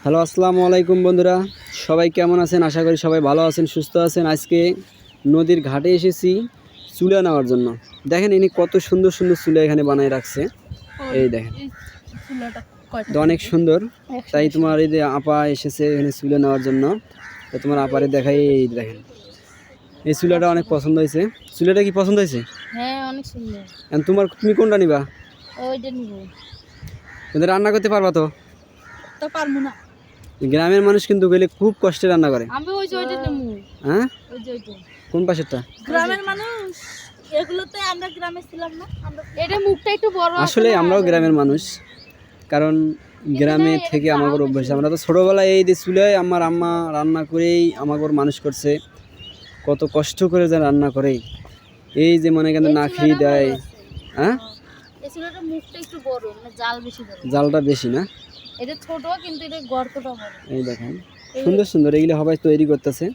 Hello, আসসালামু আলাইকুম বন্ধুরা। সবাই কেমন আছেন? আশা করি সবাই ভালো আছেন, সুস্থ আছেন। আজকে নদীর ঘাটে এসেছি চুলা নেওয়ার জন্য। দেখেন ইনি কত সুন্দর সুন্দর চুলা এখানে বানায় রাখছে। এই দেখেন, তো অনেক সুন্দর। তাই তোমার এই যে আপা এসেছে এখানে চুলা নেওয়ার জন্য, তো তোমার আপারে দেখাই। এই দেখেন, এই চুলাটা অনেক পছন্দ হয়েছে। চুলাটা কি পছন্দ হয়েছে? হ্যাঁ, অনেক সুন্দর। তুমি কোনটা নিবা? ওইটা নিব। কিন্তু রান্না করতে পারবা তো? তো পারবো না। গ্রামের মানুষ কিন্তু গেলে খুব কষ্টে রান্না করে। আমি ওই যে ওইটা নেব। হ্যাঁ, ওই যে ওইটা। কোন পাশেরটা? গ্রামের মানুষ এগুলোতে আমরা গ্রামে ছিলাম না। এটা মুখটা একটু বড়। আসলে আমরাও গ্রামের মানুষ, কারণ গ্রামে থেকে আমাদের অভ্যাস। আমরা তো ছোটোবেলায় এই যে চুলায় আমার আম্মা রান্না করেই আমাদের মানুষ করছে। কত কষ্ট করে যা রান্না করে, এই যে মনে কেন না খেয়ে দেয়। হ্যাঁ, এই চুলাটার মুখটা একটু বড়, মানে জাল বেশি ধরে। জালটা বেশি না? এটা ছোট কিন্তু এটা গর্তটা বড়। এই দেখেন সুন্দর সুন্দর এগুলো সবাই তৈরি করতেছে।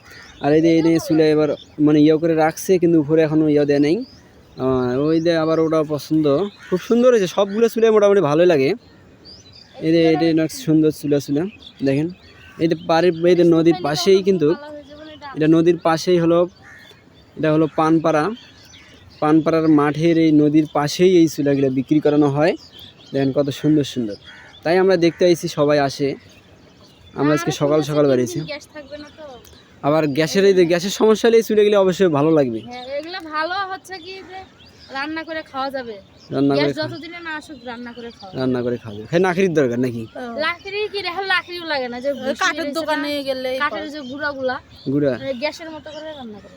আর এই যে এই চুলা এবার মানে ইয়ে করে রাখছে, কিন্তু উপরে এখনো ইয়ে দেয় নাই। ওই যে আবার ওটা পছন্দ, খুব সুন্দর হয়েছে। সবগুলো চুলে মোটামুটি ভালোই লাগে। এই যে এটা অনেক সুন্দর চুলা দেখেন। এই যে বাড়ির এই যে নদীর পাশেই, কিন্তু এটা নদীর পাশেই হলো, এটা হলো পানপাড়ার মাঠের এই নদীর পাশেই এই চুলাগুলো বিক্রি করানো হয়। দেখেন কত সুন্দর সুন্দর। তাই আমরা দেখতে আইছি, সবাই আসে। আমরা আজকে সকাল সকাল বেরিয়েছি। আবার গ্যাসের এই যে গ্যাসের সমস্যা হলে এই চুলাগুলো অবশ্যই ভালো লাগবে। হ্যাঁ, এগুলা ভালো হচ্ছে কি যে রান্না করে খাওয়া যাবে। রান্না করে যতদিনে না আসুক রান্না করে খাওয়া যাবে। খাই নাখরির দরকার নাকি? লাকড়ি কি রে, লাকড়িও লাগে না, যে কাঠের দোকানে গেলে কাঠের যে গুঁড়া গ্যাসের মতো করে রান্না করে।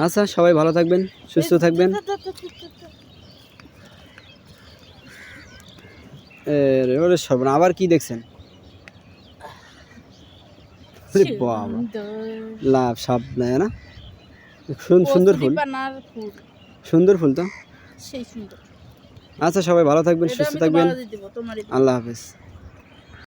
আচ্ছা, সবাই ভালো থাকবেন, সুস্থ থাকবেন। সর্বনা, আবার কি দেখছেন? লাভ সাপ নাই না? সুন্দর ফুল, সুন্দর ফুল তো। সেই সুন্দর। আচ্ছা, সবাই ভালো থাকবেন, সুস্থ থাকবেন। আল্লাহ হাফেজ।